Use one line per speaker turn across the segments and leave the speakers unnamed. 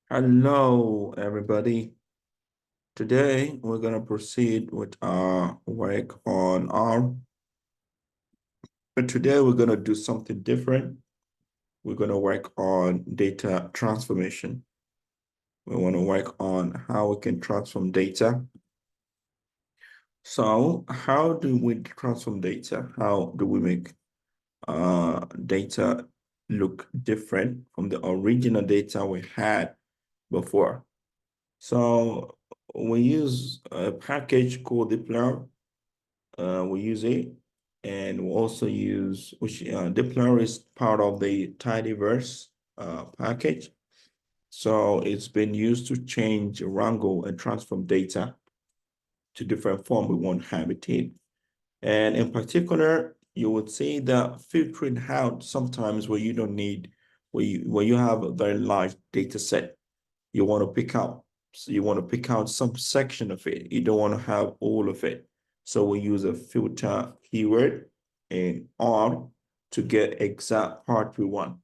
Hello, everybody. Today, we're going to proceed with our work on R. But today, we're going to do something different. We're going to work on data transformation. We want to work on how we can transform data. So, how do we transform data? How do we make data look different from the original data we had before? So we use a package called Dipler. We use it, and we also use Dipler is part of the Tidyverse package. So it's been used to change, wrangle, and transform data to different form we want to have it in. And in particular, you would see that filtering out sometimes where you don't need, where you have a very large data set, you want to pick out. So you want to pick out some section of it. You don't want to have all of it. So we use a filter keyword in R to get exact part we want.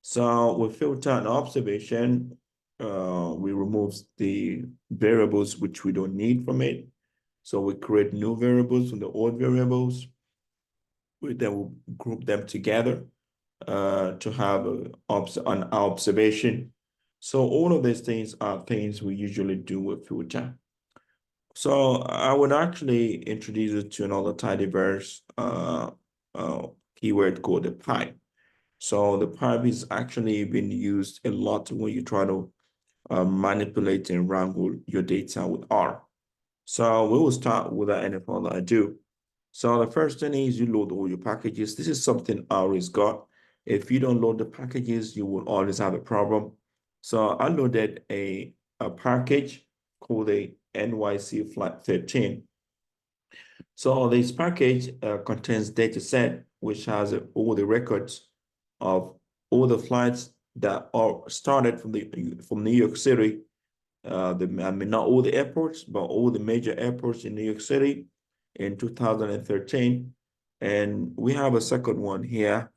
So we filter an observation. We remove the variables which we don't need from it. So we create new variables from the old variables. We then will group them together to have an observation. So all of these things are things we usually do with filter. So I would actually introduce you to another tidyverse keyword called the pipe. So the pipe is actually been used a lot when you try to manipulate and wrangle your data with R. So we will start without any further ado. So the first thing is you load all your packages. This is something I always got. If you don't load the packages, you will always have a problem. So I loaded a package called a NYC Flight 13. So this package contains data set, which has all the records of all the flights that are started from New York City. I mean, not all the airports, but all the major airports in New York City in 2013. And we have a second one here,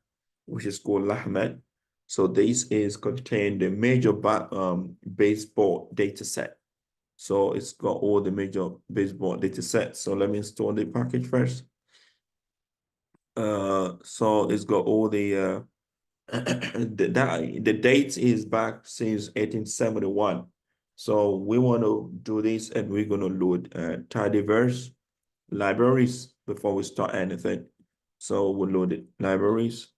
which is called Lahmed. So this is contained the major baseball data set. So it's got all the major baseball data sets. So let me install the package first. So it's got all the the date is back since 1871. So we want to do this, and we're going to load tidyverse libraries before we start anything. So we'll load it libraries.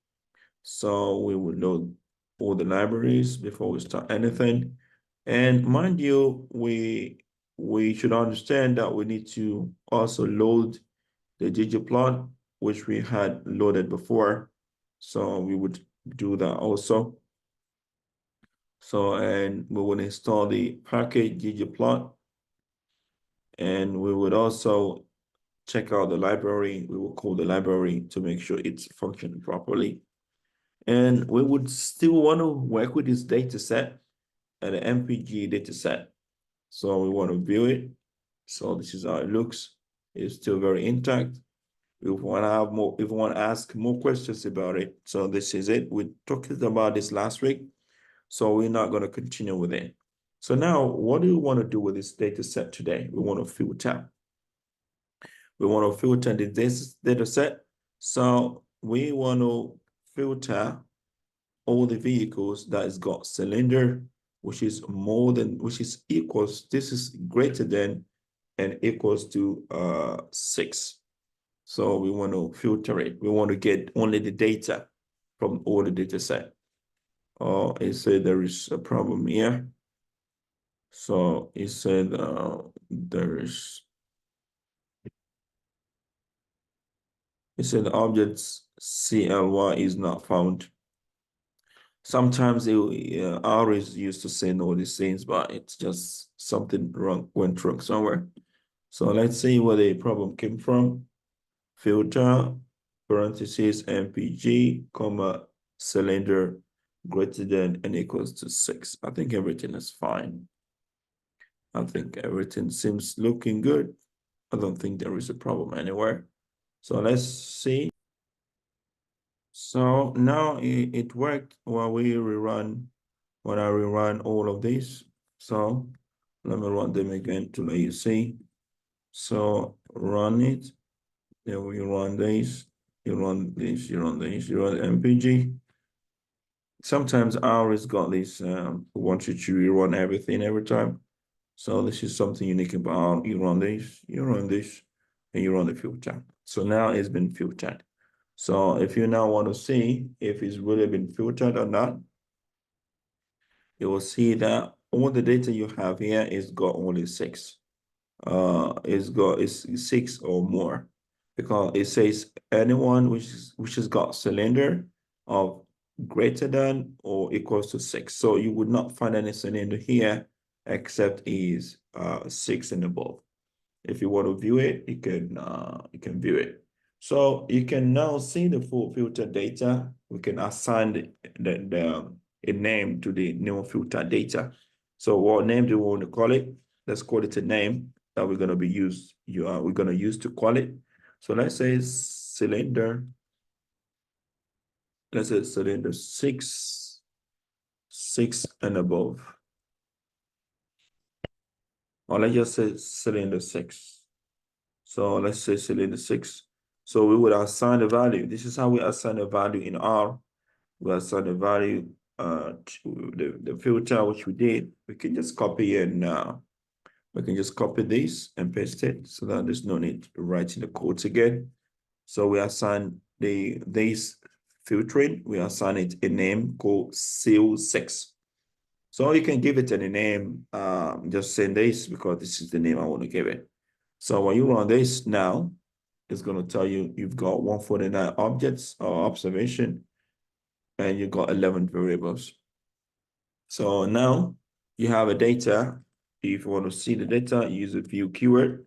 So we will load all the libraries before we start anything. And mind you, we should understand that we need to also load the ggplot, which we had loaded before. So we would do that also. So, and we would install the package ggplot, and we would also check out the library. We will call the library to make sure it's functioning properly. And we would still want to work with this data set and the MPG data set. So we want to view it. So this is how it looks. It's still very intact. If we want to have more, if we want to ask more questions about it. So this is it. We talked about this last week. So we're not going to continue with it. So now what do we want to do with this data set today? We want to filter. We want to filter this data set. So we want to filter all the vehicles that has got cylinder, which is more than, which is equals, this is greater than and equals to 6. So we want to filter it. We want to get only the data from all the data set. Oh, it said there is a problem here. So it said there is, it said the objects CLY is not found. Sometimes R is used to saying all these things, but it's just something wrong, went wrong somewhere. So let's see where the problem came from. Filter, parentheses, MPG, comma, cylinder greater than and equals to 6. I think everything is fine. I think everything seems looking good. I don't think there is a problem anywhere. So let's see. So now it worked while we rerun, when I rerun all of this. So let me run them again to let you see. So run it. Then we run this, you run this, you run this, you run MPG. Sometimes R has got this, want you to rerun everything every time. So this is something unique about you run this, and you run the filter. So now it's been filtered. So if you now want to see if it's really been filtered or not, you will see that all the data you have here is got only 6. It's 6 or more, because it says anyone which has got cylinder of greater than or equals to 6. So you would not find any cylinder here except is 6 and above. If you want to view it, you can view it. So you can now see the full filter data. We can assign a name to the new filter data. So what name do we want to call it? Let's call it a name that we're going to we're going to use to call it. So let's say cylinder. Let's say cylinder 6 and above. Or let's just say cylinder 6. So let's say cylinder 6. So we would assign a value. This is how we assign a value in R. We assign a value to the filter, which we did. We can just copy and we can just copy this and paste it so that there's no need to write in the codes again. So we assign this filtering, we assign it a name called Seal6. So you can give it any name, just saying this because this is the name I want to give it. So when you run this now, it's going to tell you you've got 149 objects or observation, and you've got 11 variables. So now you have a data. If you want to see the data, use a view keyword.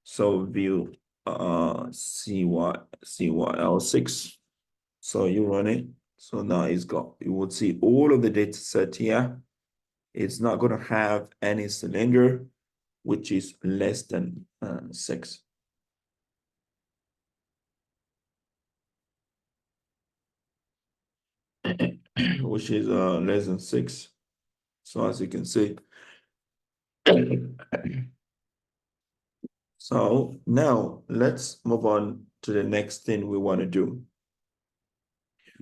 So view CYL6. So you run it. So now you would see all of the data set here. It's not going to have any cylinder which is less than 6. Which is less than 6. So as you can see. So now let's move on to the next thing we want to do.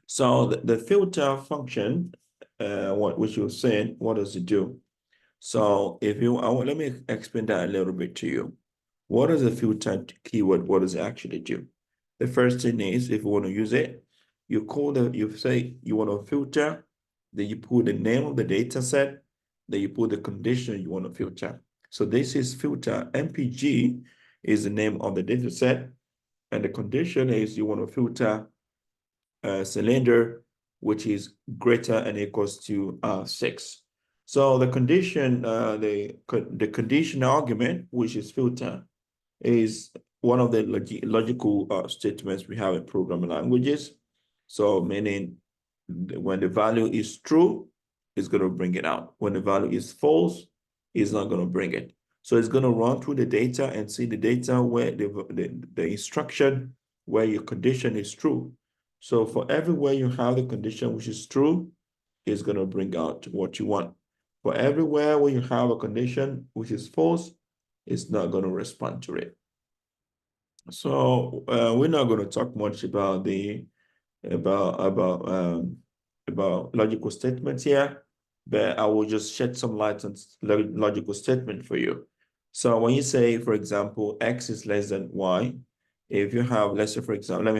So the filter function, which you're saying, what does it do? So if you, let me explain that a little bit to you. What is a filter keyword? What does it actually do? The first thing is, if you want to use it, you say you want to filter, then you put the name of the data set, then you put the condition you want to filter. So this is filter. MPG is the name of the data set, and the condition is you want to filter a cylinder which is greater and equals to 6. So the condition, the condition argument, which is filter, is one of the logical statements we have in programming languages. So meaning when the value is true, it's going to bring it out. When the value is false, it's not going to bring it. So it's going to run through the data and see the data where the instruction where your condition is true. So for everywhere you have the condition which is true, it's going to bring out what you want. For everywhere where you have a condition which is false, it's not going to respond to it. So we're not going to talk much about about logical statements here, but I will just shed some light on logical statement for you. So when you say, for example, x is less than y, if you have, let's say, for example, let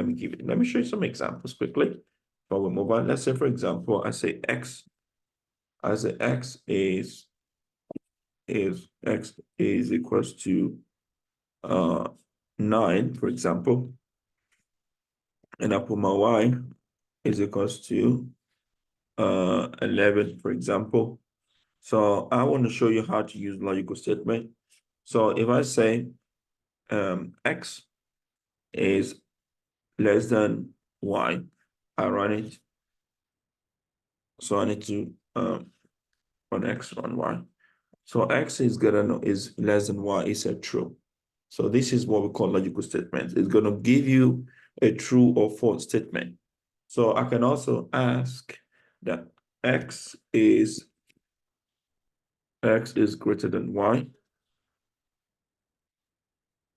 me show you some examples quickly before we move on. Let's say, for example, I say x is equals to 9, for example, and I put my y is equals to 11, for example. So I want to show you how to use logical statement. So if I say x is less than y, I run it. So I need to run x, run y. So x is less than y is a true. So this is what we call logical statement. It's going to give you a true or false statement. So I can also ask that x is X is greater than Y.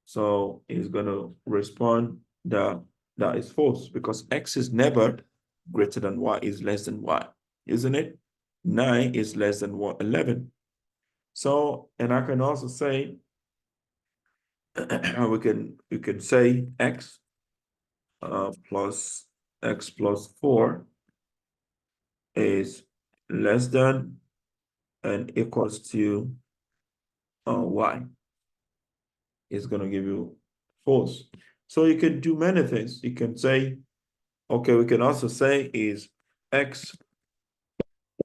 So it's going to respond that that is false because X is never greater than Y, is less than Y, isn't it? 9 is less than 11. So, and I can also say, we can say plus X plus 4 is less than and equals to Y. It's going to give you false. So you can do many things. You can say, okay, we can also say is X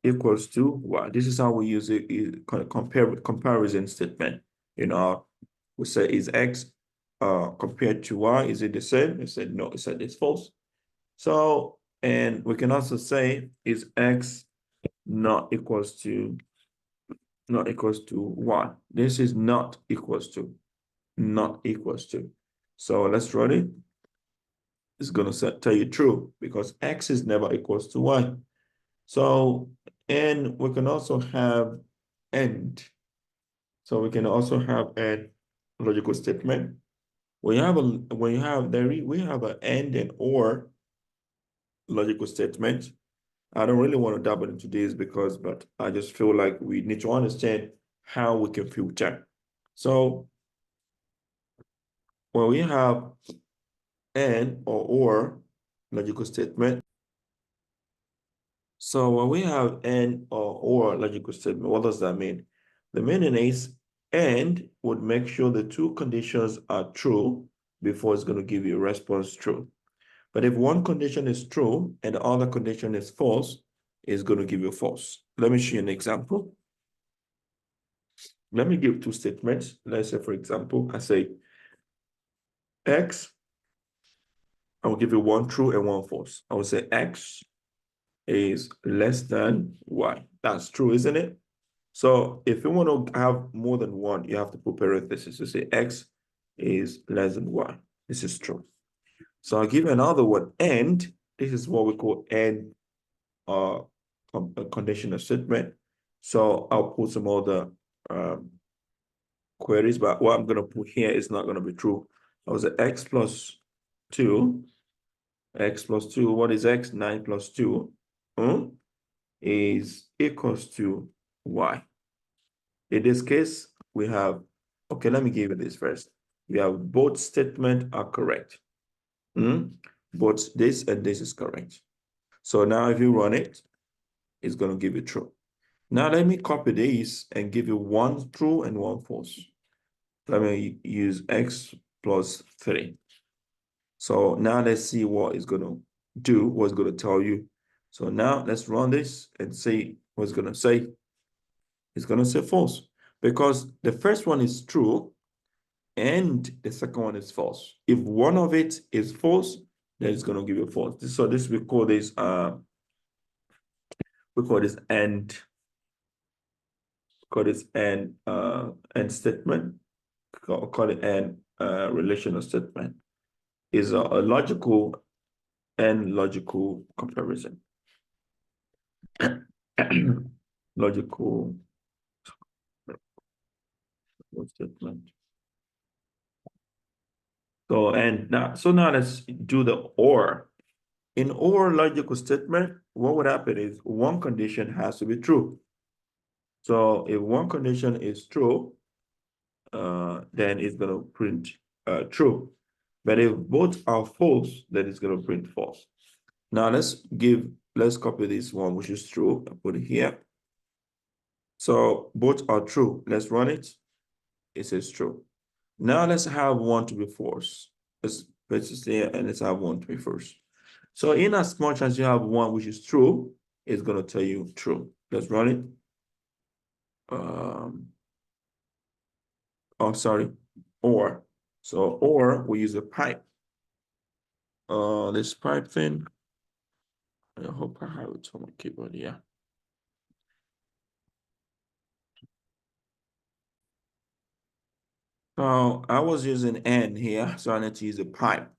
equals to Y. This is how we use it, comparison statement. You know, we say is X compared to Y, is it the same? It said no, it said it's false. So, and we can also say is X not equals to Y. This is not equals to, not equals to. So let's run it. It's gonna tell you true because X is never equals to Y. So, and we can also have and. So we can also have a logical statement. We have we have an and or logical statement. I don't really want to dabble into this but I just feel like we need to understand how we can filter. So when we have and or logical statement, so when we have and or logical statement, what does that mean? The meaning is and would make sure the two conditions are true before it's going to give you a response true. But if one condition is true and the other condition is false, it's going to give you false. Let me show you an example. Let me give two statements. Let's say, for example, I say X, I will give you one true and one false. I will say X is less than Y. That's true, isn't it? So if you want to have more than one, you have to put parentheses to say X is less than Y. This is true. So I'll give you another one, and this is what we call and a conditional statement. So I'll put some other queries, but what I'm going to put here is not going to be true. I was at X plus 2. X plus 2, what is X? 9 plus 2 is equals to Y. In this case, we have, okay, let me give you this first. We have both statements are correct. Both this and this is correct. So now if you run it, it's going to give you true. Now let me copy this and give you one true and one false. Let me use X plus 3. So now let's see what it's going to do, what it's going to tell you. So now let's run this and see what it's going to say. It's going to say false because the first one is true and the second one is false. If one of it is false, then it's going to give you false. So this we call this and and statement. Call it an relational statement. Is a logical and logical comparison. Logical statement. So now let's do the or. In or logical statement, what would happen is one condition has to be true. So if one condition is true, then it's going to print true. But if both are false, then it's going to print false. Now let's copy this one, which is true, and put it here. So both are true. Let's run it. It says true. Now let's have one to be false. Let's put this here and let's have one to be false. So in as much as you have one which is true, it's going to tell you true. Let's run it. Oh, sorry, or. So or we use a pipe. This pipe thing. I hope I have it on my keyboard. Yeah. So I was using N here, so I need to use a pipe.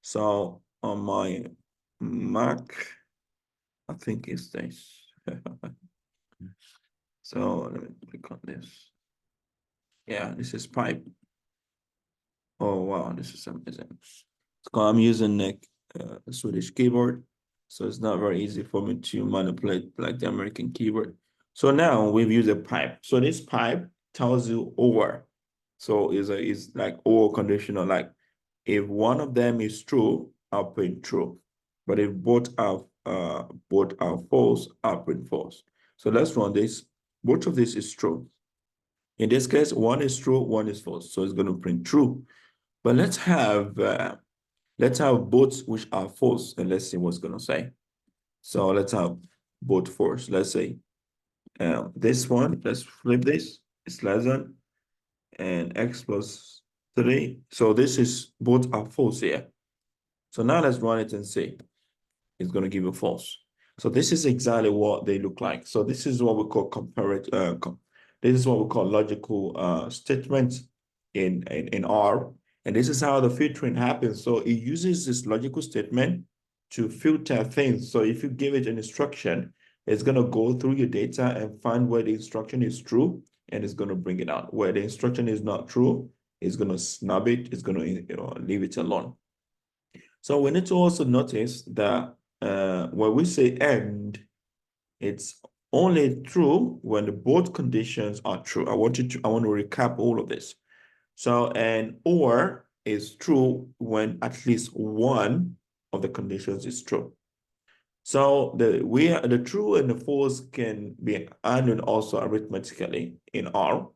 So on my Mac, I think it's this. So let me click click on this. Yeah, this is pipe. Oh, wow, this is amazing. So I'm using a Swedish keyboard, so it's not very easy for me to manipulate like the American keyboard. So now we've used a pipe. So this pipe tells you or. So is like or conditional, like if one of them is true, I'll print true. But if both are false, I'll print false. So let's run this. Both of this is true. In this case, one is true, one is false. So it's going to print true. But let's have both which are false, and let's see what's going to say. So let's have both false. Let's say this one, let's flip this, it's less than, and x plus 3. So this is both are false here. So now let's run it and see. It's going to give you false. So this is exactly what they look like. So this is what we call this is what we call logical statements in R. And this is how the filtering happens. So it uses this logical statement to filter things. So if you give it an instruction, it's going to go through your data and find where the instruction is true, and it's going to bring it out. Where the instruction is not true, it's going to snub it. It's going to leave it alone. So we need to also notice that when we say and, it's only true when the both conditions are true. I want to recap all of this. So and or is true when at least one of the conditions is true. So the true and the false can be handled also arithmetically in R.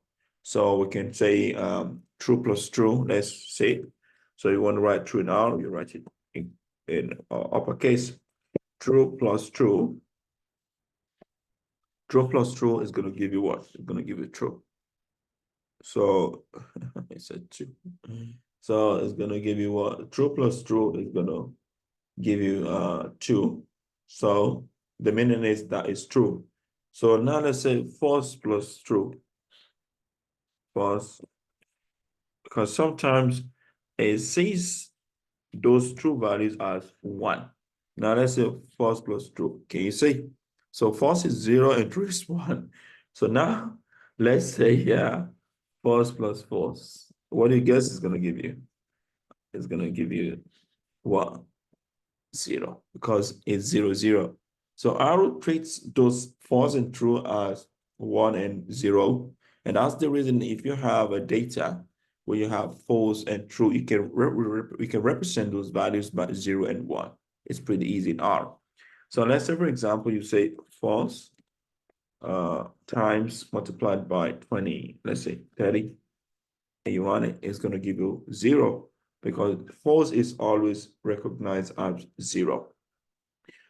So we can say true plus true, let's say. So you want to write true in R, you write it in uppercase. True plus true. True plus true is going to give you what? It's going to give you true. So I said two. So it's going to give you what? True plus true is going to give you 2. So the meaning is that it's true. So now let's say false plus true. False. Because sometimes it sees those true values as 1. Now let's say false plus true. Can you see? So false is 0 and true is 1. So now let's say false plus false. What do you guess is going to give you? It's going to give you what? 0, because it's 0, 0. So R treats those false and true as 1 and 0. And that's the reason if you have a data where you have false and true, you can represent those values by 0 and 1. It's pretty easy in R. So let's say, for example, you say false times multiplied by 20, let's say 30, and you run it, it's going to give you 0, because false is always recognized as 0.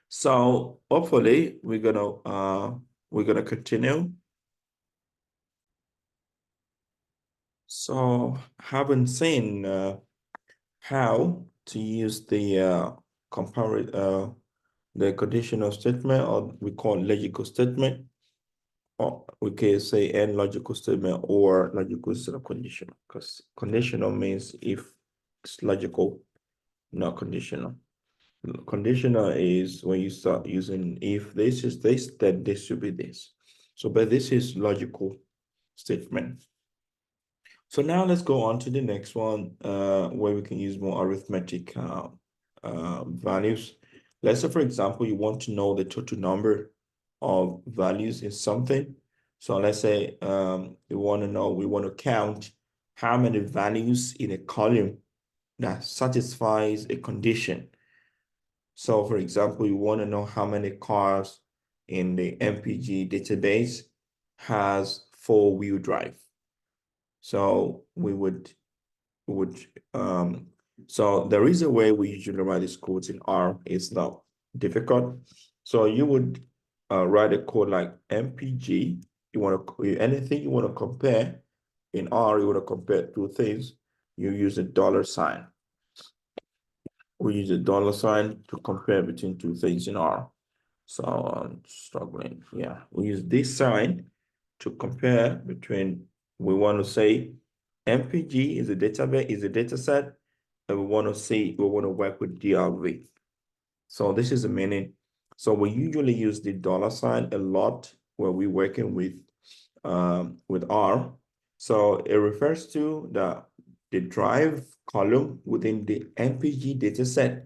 So hopefully we're gonna continue. So haven't seen how to use the the conditional statement, or we call logical statement, or we can say and logical statement or logical instead of conditional, because conditional means if it's logical, not conditional. Conditional is when you start using if this is this, then this should be this. So, but this is logical statement. So now let's go on to the next one, where we can use more arithmetic values. Let's say, for example, you want to know the total number of values in something. So let's say we want to count how many values in a column that satisfies a condition. So for example, you want to know how many cars in the MPG database has 4-wheel drive. So so there is a way we usually write these codes in R. It's not difficult. So you would write a code like MPG. You want to anything you want to compare in R, you want to compare two things. You use a $sign. We use a $sign to compare between two things in R. So I'm struggling. Yeah, we use this sign to compare between, we want to say MPG is a database, is a data set, and we want to work with DRV. So this is the meaning. So we usually use the $sign a lot when we're working with with R. So it refers to the drive column within the MPG dataset.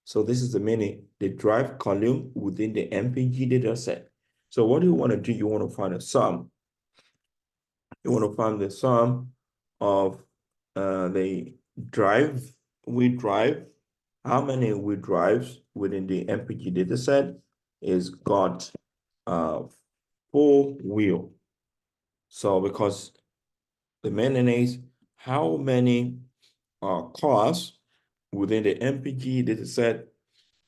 So this is the meaning, the drive column within the MPG dataset. So what do you want to do? You want to find a sum. You want to find the sum of the read drive, how many read drives within the MPG dataset is got 4 wheel. So because the meaning is how many cars within the MPG dataset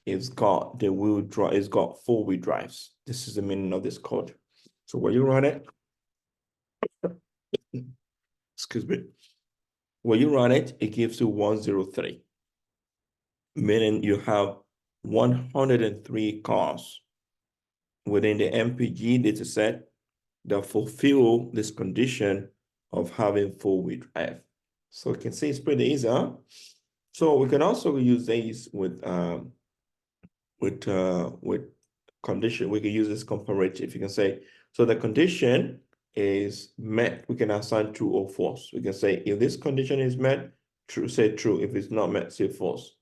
is got the wheel drive, it's got 4 wheel drives. This is the meaning of this code. So when you run it, excuse me, when you run it, it gives you 103, meaning you have 103 cars within the MPG dataset that fulfill this condition of having 4-wheel drive. So you can see it's pretty easy, huh? So we can also use these with condition. We can use this comparative. You can say, so the condition is met, we can assign true or false. We can say if this condition is met, true, say true. If it's not met, say false.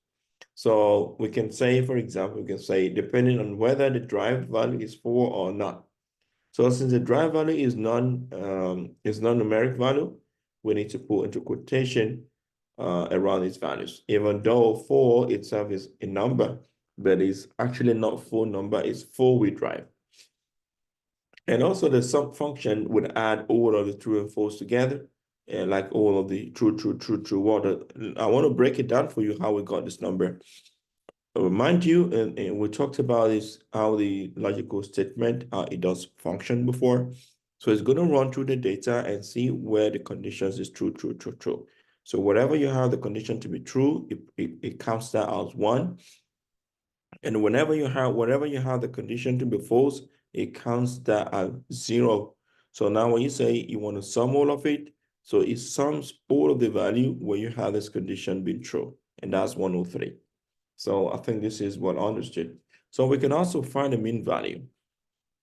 So we can say, for example, we can say depending on whether the drive value is 4 or not. So since the drive value is non-numeric value, we need to put into quotation around these values. Even though 4 itself is a number, but it's actually not full number, it's 4-wheel drive. And also the sum function would add all of the true and false together, and like all of the true. I want to break it down for you how we got this number. Remind you, and we talked about this, how the logical statement, it does function before. So it's going to run through the data and see where the conditions is true. So whatever you have the condition to be true, it counts that as 1. And whatever you have the condition to be false, it counts that as 0. So now when you say you want to sum all of it, so it sums all of the value where you have this condition being true, and that's 103. So I think this is well understood. So we can also find a mean value.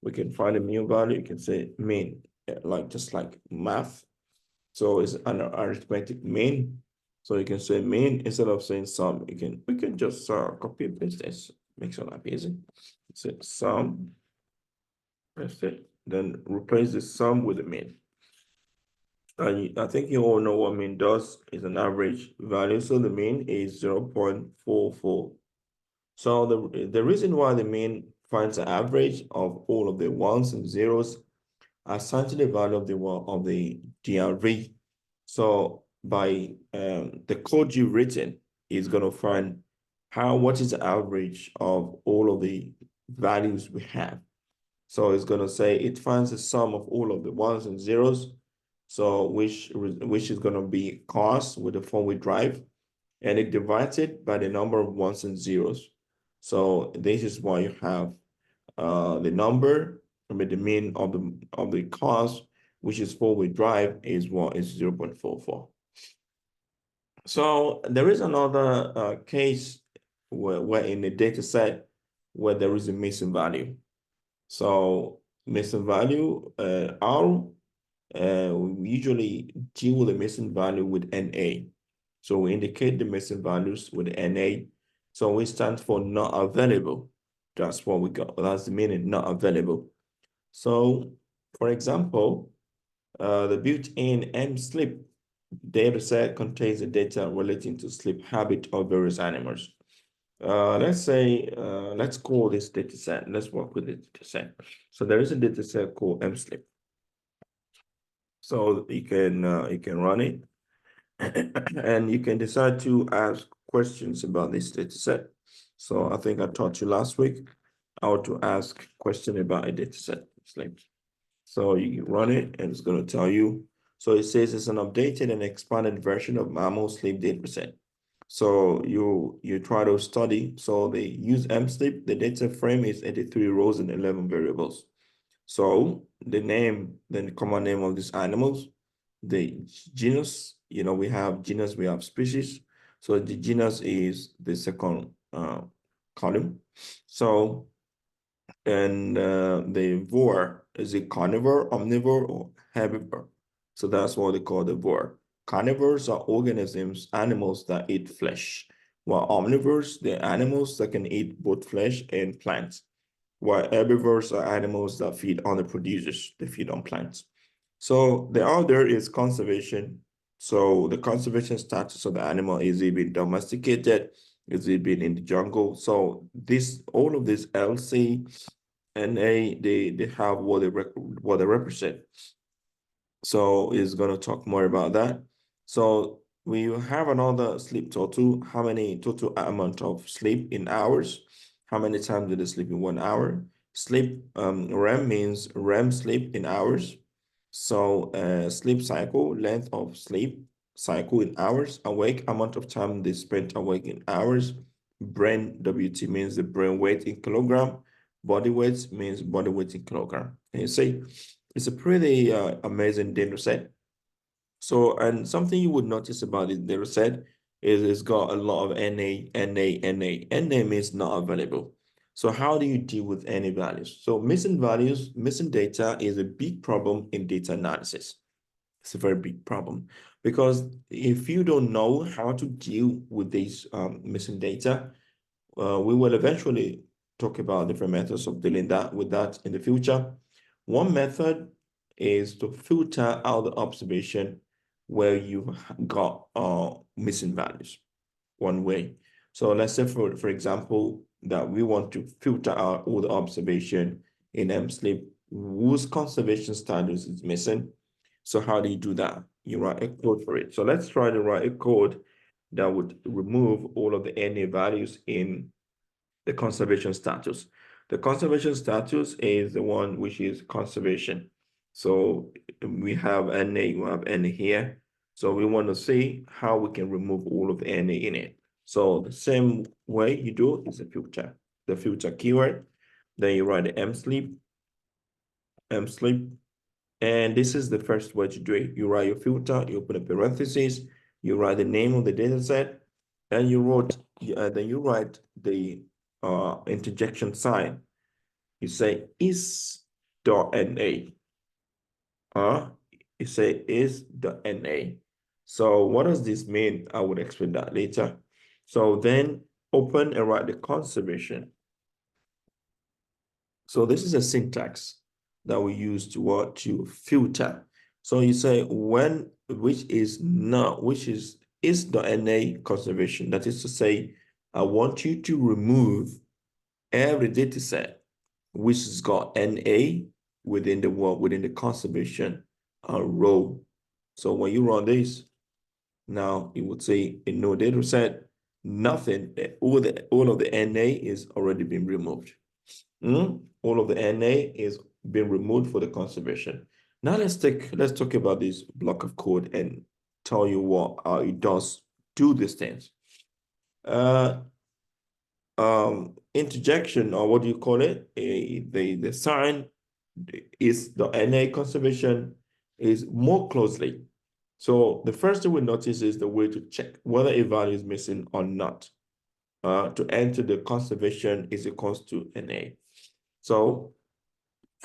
We can find a mean value. You can say mean, just like math. So it's an arithmetic mean. So you can say mean instead of saying sum. We can just copy and paste this. Makes it life easy. Say sum. Paste it. Then replace the sum with the mean. I think you all know what mean does. Is an average value. So the mean is 0.44. So the reason why the mean finds the average of all of the ones and zeros assigned to the value of the DRV. So by the code you've written is going to find what is the average of all of the values we have. So it's going to say it finds the sum of all of the ones and zeros. So which is going to be cars with the 4-wheel drive, and it divides it by the number of ones and zeros. So this is why you have the number, the mean of the cars, which is 4-wheel drive, is 0.44. So there is another case where in the data set where there is a missing value. So missing value, we usually deal with the missing value with NA. So we indicate the missing values with NA. So we stand for not available. That's what we got. That's the meaning, not available. So for example, the built-in mSleep dataset contains the data relating to sleep habit of various animals. Let's call this dataset. Let's work with the dataset. So there is a dataset called mSleep. So you can run it, and you can decide to ask questions about this dataset. So I think I taught you last week how to ask question about a dataset. So you run it, and it's going to tell you. So it says it's an updated and expanded version of mammal sleep dataset. So you try to study. So they use mSleep. The data frame is 83 rows and 11 variables. So the common name of these animals, the genus, we have genus, we have species. So the genus is the second column. So, and the var is it carnivore, omnivore, or herbivore? So that's what they call the vor. Carnivores are organisms, animals that eat flesh, while omnivores, they're animals that can eat both flesh and plants, while herbivores are animals that feed on the producers, they feed on plants. So the other is conservation. So the conservation status of the animal, is it being domesticated? Is it being in the jungle? So this, all of this LC and A, they have what they represent. So it's going to talk more about that. So we have another sleep total. How many total amount of sleep in hours? How many times did they sleep in 1 hour? Sleep, REM means REM sleep in hours. So sleep cycle, length of sleep cycle in hours. Awake, amount of time they spent awake in hours. Brain WT means the brain weight in kilogram. Body weight means body weight in kilogram. And you see, it's a pretty amazing data set. So, and something you would notice about this data set is it's got a lot of NA, NA, NA. NA means not available. So how do you deal with NA values? So missing values, missing data is a big problem in data analysis. It's a very big problem because if you don't know how to deal with these missing data, we will eventually talk about different methods of dealing with that in the future. One method is to filter out the observation where you've got missing values. One way. So let's say for example that we want to filter out all the observation in MSleep whose conservation status is missing. So how do you do that? You write a code for it. So let's try to write a code that would remove all of the NA values in the conservation status. The conservation status is the one which is conservation. So we have NA, we have NA here. So we want to see how we can remove all of the NA in it. So the same way you do is a filter, the filter keyword. Then you write the MSleep, and this is the first way to do it. You write your filter, you open a parenthesis, you write the name of the data set, and then you write the interjection sign. You say is.NA. You say is.NA. So what does this mean? I would explain that later. So then open and write the conservation. So this is a syntax that we use to filter. So you say which is the NA conservation. That is to say, I want you to remove every data set which has got NA within the conservation row. So when you run this, now it would say in no data set, nothing, all of the NA is already been removed. All of the NA is being removed for the conservation. Now let's talk about this block of code and tell you what it does do these things. Interjection, or what do you call it? The sign is the NA conservation is more closely. So the first thing we notice is the way to check whether a value is missing or not. To enter the conservation is equals to NA. So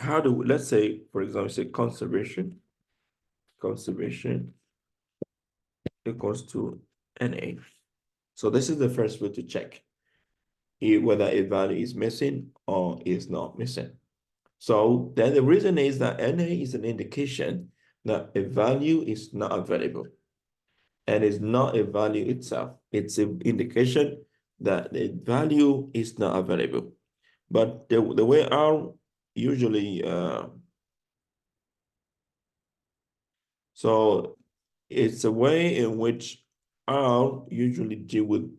let's say, for example, say conservation equals to NA. So this is the first way to check whether a value is missing or is not missing. So then the reason is that NA is an indication that a value is not available. And it's not a value itself. It's an indication that the value is not available. But the way R usually, so it's a way in which R usually deal with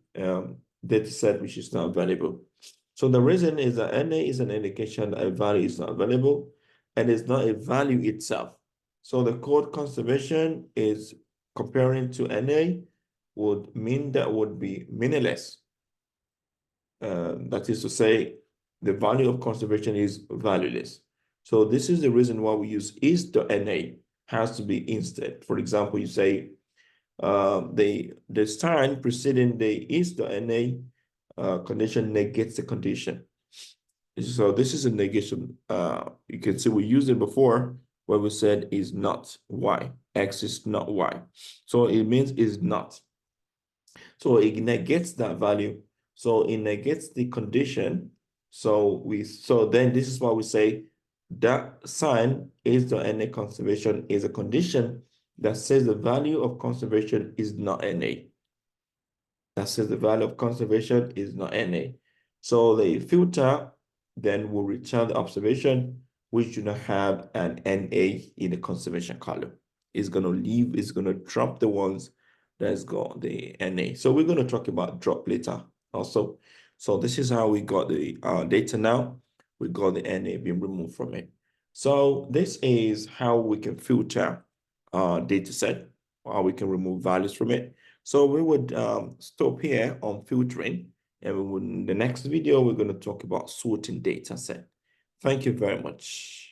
data set which is not available. So the reason is that NA is an indication that a value is not available and it's not a value itself. So the code conservation is comparing to NA would mean that would be meaningless. That is to say, the value of conservation is valueless. So this is the reason why we use is.NA has to be instead. For example, you say the sign preceding the is.NA condition negates the condition. So this is a negation. You can see we used it before where we said is not y. X is not y. So it means is not. So it negates that value. So it negates the condition. So then this is why we say that sign is the NA conservation is a condition that says the value of conservation is not NA. That says the value of conservation is not NA. So the filter then will return the observation which do not have an NA in the conservation column. It's going to leave, it's going to drop the ones that's got the NA. So we're going to talk about drop later also. So this is how we got the data now. We got the NA being removed from it. So this is how we can filter data set, how we can remove values from it. So we would stop here on filtering, and in the next video, we're going to talk about sorting data set. Thank you very much.